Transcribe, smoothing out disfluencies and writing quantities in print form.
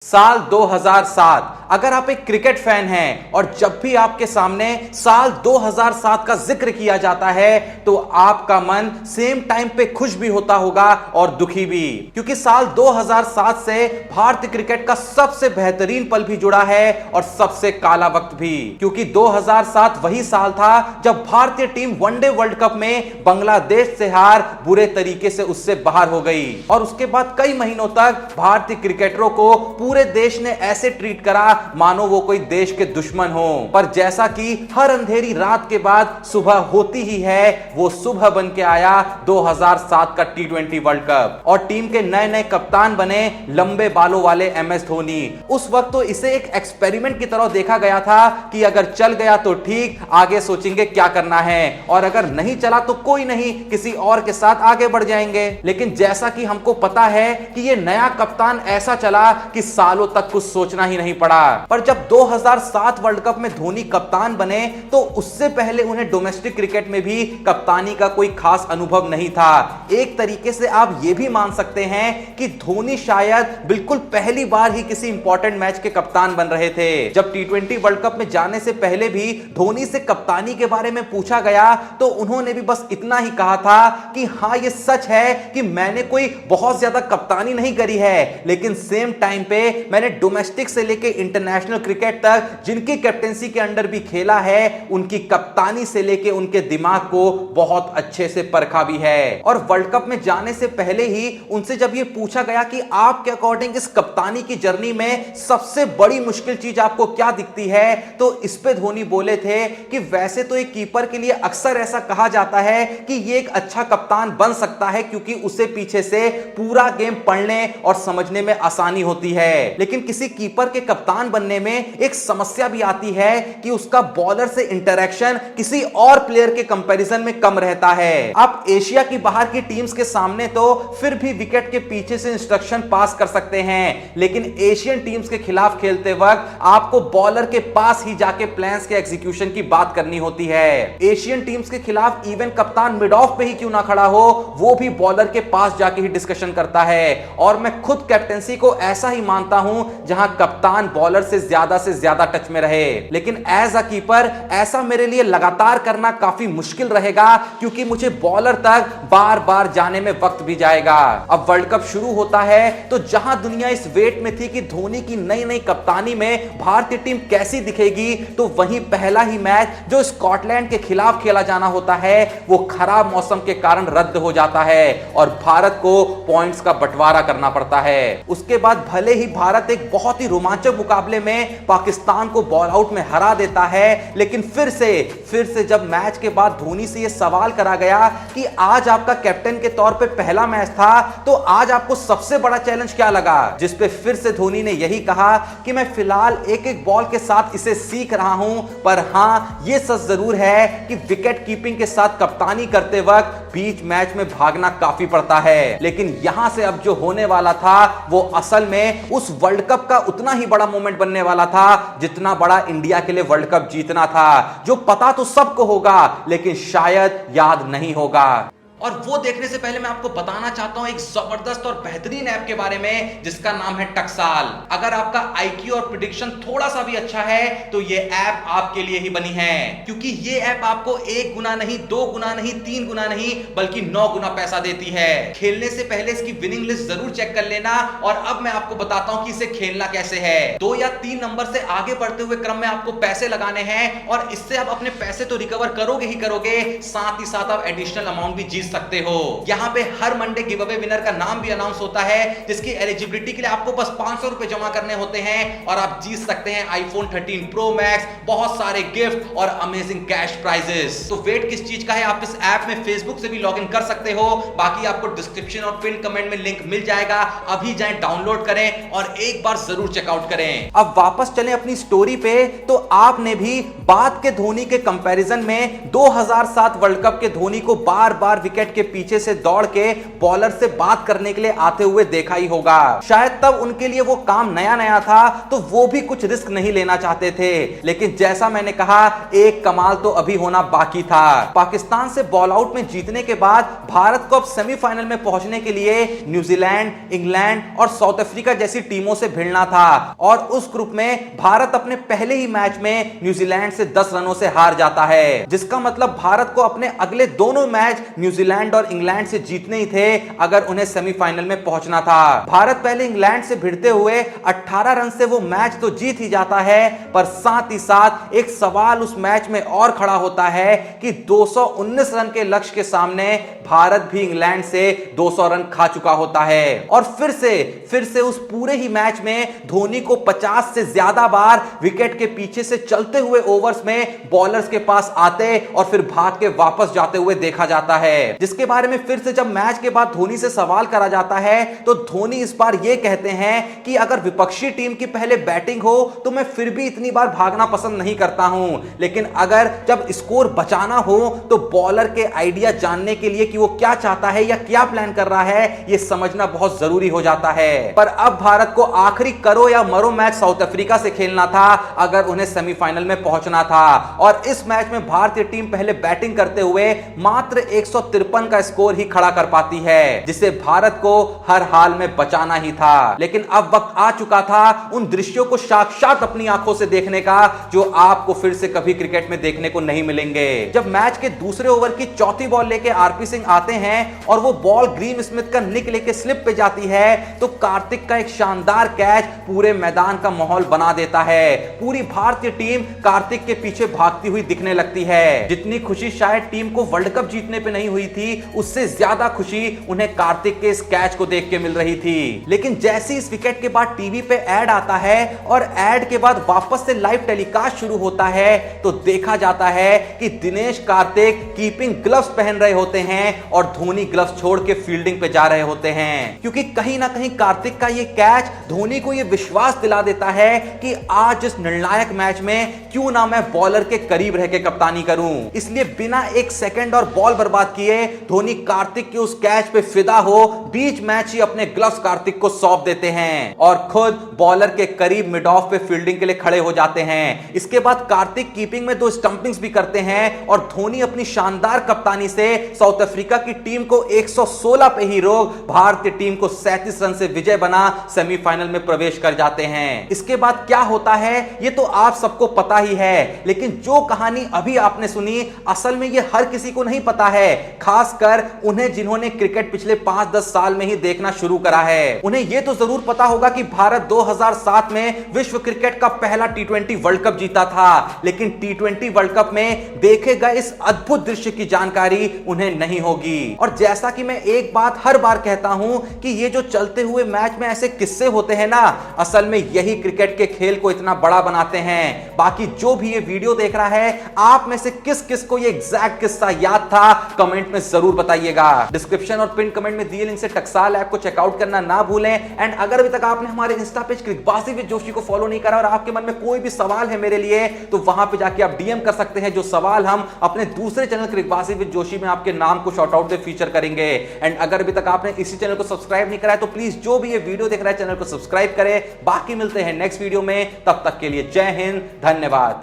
साल 2007। अगर आप एक क्रिकेट फैन हैं और जब भी आपके सामने साल 2007 का जिक्र किया जाता है तो आपका मन सेम टाइम पे खुश भी होता होगा और दुखी भी, क्योंकि साल 2007 से भारतीय क्रिकेट का सबसे बेहतरीन पल भी जुड़ा है और सबसे काला वक्त भी, क्योंकि 2007 वही साल था जब भारतीय टीम वनडे वर्ल्ड कप में बांग्लादेश से हार बुरे तरीके से उससे बाहर हो गई और उसके बाद कई महीनों तक भारतीय क्रिकेटरों को पूरे देश ने ऐसे ट्रीट करा मानो वो कोई देश के दुश्मन हो। पर जैसा कि हर अंधेरी रात के बाद सुबह होती ही है, वो सुबह बन के आया 2007 का T20 वर्ल्ड कप और टीम के नए नए कप्तान बने लंबे बालों वाले MS धोनी। उस वक्त तो इसे एक एक्सपेरिमेंट की तरह देखा गया था कि अगर चल गया तो ठीक, आगे सोचेंगे क्या करना है, और अगर नहीं चला तो कोई नहीं, किसी और के साथ आगे बढ़ जाएंगे। लेकिन जैसा कि हमको पता है कि ये नया कप्तान ऐसा चला कि सालों तक कुछ सोचना ही नहीं पड़ा। पर जब 2007 वर्ल्ड कप में धोनी कप्तान बने तो उससे पहले उन्हें डोमेस्टिक क्रिकेट में भी कप्तानी का कोई खास अनुभव नहीं था। एक तरीके से आप यह भी मान सकते हैं कि धोनी शायद बिल्कुल पहली बार ही किसी इंपॉर्टेंट मैच के कप्तान बन रहे थे। जब T20 वर्ल्ड कप में जाने से पहले भी धोनी से कप्तानी के बारे में पूछा गया तो उन्होंने भी बस इतना ही कहा था कि हाँ, ये सच है कि मैंने कोई बहुत ज्यादा कप्तानी नहीं करी है, लेकिन सेम टाइम पे मैंने डोमेस्टिक से लेके इंटरनेशनल क्रिकेट तक जिनकी कैप्टेंसी के अंडर भी खेला है, उनकी कप्तानी से लेके उनके दिमाग को बहुत अच्छे से परखा भी है। और वर्ल्ड कप में जाने से पहले ही उनसे जब ये पूछा गया कि आपके अकॉर्डिंग इस कप्तानी की जर्नी में सबसे बड़ी मुश्किल चीज आपको क्या दिखती है, तो इस पे धोनी बोले थे कि वैसे तो एक कीपर के लिए अक्सर ऐसा कहा जाता है कि ये एक अच्छा कप्तान बन सकता है क्योंकि उसे पीछे से पूरा गेम पढ़ने और समझने में आसानी होती है, लेकिन किसी कीपर के कप्तान बनने में एक समस्या भी आती है कि उसका बॉलर से इंटरेक्शन किसी और प्लेयर के कंपैरिजन में कम रहता है। आप एशिया की बाहर की टीम्स के सामने तो फिर भी विकेट के पीछे से इंस्ट्रक्शन पास कर सकते हैं, लेकिन एशियन टीम्स के खिलाफ खेलते वक्त आपको बॉलर के पास ही जाके प्लान्स के एग्जीक्यूशन की बात करनी होती है। एशियन टीम्स के खिलाफ इवन कप्तान मिड ऑफ पे ही क्यों ना खड़ा हो, वो भी बॉलर के पास जाके ही डिस्कशन करता है। और मैं खुद कैप्टेंसी को ऐसा ही मानता हूं जहां कप्तान बॉलर से ज्यादा टच में रहे, लेकिन एज अ कीपर ऐसा मेरे लिए लगातार करना काफी मुश्किल रहेगा क्योंकि मुझे बॉलर तक बार बार जाने में वक्त भी जाएगा। अब वर्ल्ड कप शुरू होता है तो जहां दुनिया इस वेट में थी कि धोनी की नई नई कप्तानी में भारतीय टीम कैसी दिखेगी, तो वहीं पहला ही मैच जो स्कॉटलैंड के खिलाफ खेला जाना होता है वो खराब मौसम के कारण रद्द हो जाता है और भारत को पॉइंट्स का बंटवारा करना पड़ता है। उसके बाद भले ही भारत एक बहुत ही रोमांचक मुकाबले में पाकिस्तान को बॉल आउट में हरा देता है, लेकिन फिर से जब मैच के बाद धोनी से यह सवाल करा गया कि आज आपका कैप्टन के तौर पे पहला मैच था, तो आज आपको सबसे बड़ा चैलेंज क्या लगा, जिस पे फिर से धोनी ने यही कहा कि मैं फिलहाल एक एक बॉल के साथ इसे सीख रहा हूं, पर हां, यह सच जरूर है कि विकेट कीपिंग के साथ कप्तानी करते वक्त बीच मैच में भागना काफी पड़ता है। लेकिन यहां से अब जो होने वाला था वो असल में उस वर्ल्ड कप का उतना ही बड़ा मोमेंट बनने वाला था जितना बड़ा इंडिया के लिए वर्ल्ड कप जीतना था, जो पता तो सबको होगा लेकिन शायद याद नहीं होगा। और वो देखने से पहले मैं आपको बताना चाहता हूं एक जबरदस्त और बेहतरीन ऐप के बारे में जिसका नाम है टकसाल। अगर आपका IQ और प्रेडिक्शन थोड़ा सा भी अच्छा है तो ये ऐप आपके लिए ही बनी है, क्योंकि ये ऐप आपको 1 गुना नहीं, 2 गुना नहीं, 3 गुना नहीं बल्कि 9 गुना पैसा देती है। खेलने से पहले इसकी विनिंग लिस्ट जरूर चेक कर लेना। और अब मैं आपको बताता हूं कि इसे खेलना कैसे है। 2 या 3 नंबर से आगे बढ़ते हुए क्रम में आपको पैसे लगाने हैं और इससे आप अपने पैसे तो रिकवर करोगे ही करोगे, साथ ही साथ आप एडिशनल अमाउंट भी जीत सकते हो। यहां पे हर मंडे गिव अवे विनर का नाम भी अनाउंस होता है, जिसकी एलिजिबिलिटी के लिए आपको बस 500 रुपए जमा करने होते हैं और आप जीत सकते हैं iPhone 13 Pro Max, बहुत सारे गिफ्ट और अमेजिंग कैश प्राइजेस। तो वेट किस चीज का है, आप इस ऐप में फेसबुक से भी लॉगिन कर सकते हो, बाकी आपको डिस्क्रिप्शन और पिन कमेंट में लिंक मिल जाएगा। अभी जाएं, डाउनलोड करें और एक बार जरूर चेकआउट करें। अब वापस चलें अपनी स्टोरी पे, तो आपने भी बात के धोनी के कंपैरिजन में 2007 वर्ल्ड कप के धोनी को बार बार विकेट विकेट के पीछे से दौड़ के बॉलर से बात करने के लिए आते हुए देखा ही होगा। शायद तब उनके लिए वो काम नया नया था तो वो भी कुछ रिस्क नहीं लेना चाहते थे, लेकिन जैसा मैंने कहा एक कमाल तो अभी होना बाकी था। पाकिस्तान से बॉल आउट में जीतने के बाद भारत को अब सेमीफाइनल में पहुंचने के लिए न्यूजीलैंड, इंग्लैंड और साउथ अफ्रीका जैसी टीमों से भिड़ना था और उस ग्रुप में भारत अपने पहले ही मैच में न्यूजीलैंड से 10 रनों से हार जाता है, जिसका मतलब भारत को अपने अगले दोनों मैच न्यूजीलैंड और इंग्लैंड से जीतने ही थे अगर उन्हें सेमीफाइनल में पहुंचना था। भारत पहले इंग्लैंड से भिड़ते हुए 18 रन से वो मैच तो जीत ही जाता है, पर साथ ही साथ एक सवाल उस मैच में और खड़ा होता है कि 219 रन के लक्ष्य के सामने भारत भी इंग्लैंड से 200 रन खा चुका होता है और फिर से उस पूरे ही मैच में धोनी को 50 से ज्यादा बार विकेट के पीछे से चलते हुए ओवर्स में बॉलर्स के पास आते और फिर भाग के वापस जाते हुए देखा जाता है, जिसके बारे में फिर से जब मैच के बाद धोनी से सवाल करा जाता है तो धोनी इस बार यह कहते हैं कि अगर विपक्षी टीम की पहले बैटिंग हो तो मैं फिर भी इतनी बार भागना पसंद नहीं करता हूं, लेकिन अगर जब स्कोर बचाना हो तो बॉलर के आइडिया जानने के लिए कि वो क्या चाहता है या क्या प्लान कर रहा है यह समझना बहुत जरूरी हो जाता है। पर अब भारत को आखिरी करो या मरो मैच साउथ अफ्रीका से खेलना था अगर उन्हें सेमीफाइनल में पहुंचना था और इस मैच में भारतीय टीम पहले बैटिंग करते हुए मात्र 153 का स्कोर ही खड़ा कर पाती है, जिसे भारत को हर हाल में बचाना ही था। लेकिन अब वक्त आ चुका था उन दृश्यों को साक्षात अपनी आंखों से देखने का जो आपको फिर से कभी क्रिकेट में देखने को नहीं मिलेंगे। जब मैच के दूसरे ओवर की चौथी बॉल लेके आरपी सिंह आते हैं और वो बॉल ग्रीम स्मिथ का निक लेके स्लिप पे जाती है तो कार्तिक का एक शानदार कैच पूरे मैदान का माहौल बना देता है। पूरी भारतीय टीम कार्तिक के पीछे भागती हुई दिखने लगती है। जितनी खुशी शायद टीम को वर्ल्ड कप जीतने पे नहीं हुई थी उससे ज्यादा खुशी उन्हें कार्तिक के इस कैच को देख के मिल रही थी। लेकिन जैसे इस विकेट के बाद टीवी पे ऐड आता है और ऐड के बाद वापस से लाइव टेलीकास्ट शुरू होता है तो देखा जाता है कि दिनेश कार्तिक कीपिंग ग्लव्स पहन रहे होते हैं और धोनी ग्लव्स छोड़ के फील्डिंग पे जा रहे होते हैं, क्योंकि कहीं ना कहीं कार्तिक का ये कैच धोनी को ये विश्वास दिला देता है कि आज इस निर्णायक मैच में क्यों ना मैं बॉलर के करीब रह के कप्तानी करूं। इसलिए बिना एक सेकंड और बॉल बर्बाद किए धोनी कार्तिक के उस कैच पे फिदा हो बीच मैच ही अपने ग्लव्स कार्तिक को सौंप देते हैं और खुद बॉलर के करीब मिड ऑफ पे फील्डिंग के लिए खड़े हो जाते हैं। इसके बाद कार्तिक कीपिंग में 2 स्टंपिंग्स भी करते हैं और धोनी अपनी शानदार कप्तानी से साउथ अफ्रीका की टीम को 116 पे ही रोक भारतीय टीम को 37 रन से विजय बना सेमीफाइनल में प्रवेश कर जाते हैं। इसके बाद क्या होता है ये तो आप सबको पता ही है, लेकिन जो कहानी अभी आपने सुनी असल में ये हर किसी को नहीं पता है, खासकर उन्हें जिन्होंने क्रिकेट पिछले 5-10 साल में ही देखना शुरू करा है। उन्हें यह तो जरूर पता होगा कि भारत 2007 में विश्व क्रिकेट का पहला T20 वर्ल्ड कप जीता था, लेकिन T20 वर्ल्ड कप में देखे गए इस अद्भुत दृश्य की जानकारी उन्हें नहीं होगी। और जैसा कि मैं एक बात हर बार कहता हूं कि ये जो चलते हुए मैच में ऐसे किस्से होते हैं ना, असल में यही क्रिकेट के खेल को इतना बड़ा बनाते हैं। बाकी जो भी ये वीडियो देख रहा है आप में से किस किस को ये एग्जैक्ट किस्सा याद था कमेंट में जरूर बताइएगा। डिस्क्रिप्शन और पिन कमेंट में दिए लिंक से टकसाल ऐप को चेकआउट करना ना भूलें। एंड अगर अभी तक आपने हमारे Insta page Cricbaazi with Joshi को फॉलो नहीं करा और आपके मन में कोई भी सवाल है मेरे लिए तो वहां पे जाके आप डीएम कर सकते हैं, जो सवाल हम अपने दूसरे चैनल क्रिकबाजी विद जोशी में आपके नाम को शॉर्ट आउट में फीचर करेंगे। एंड अगर अभी तक आपने इसी चैनल को सब्सक्राइब नहीं करा है तो प्लीज जो भी ये वीडियो देख रहा है चैनल को सब्सक्राइब करें। बाकी मिलते हैं नेक्स्ट वीडियो में, तब तक के लिए जय हिंद, धन्यवाद।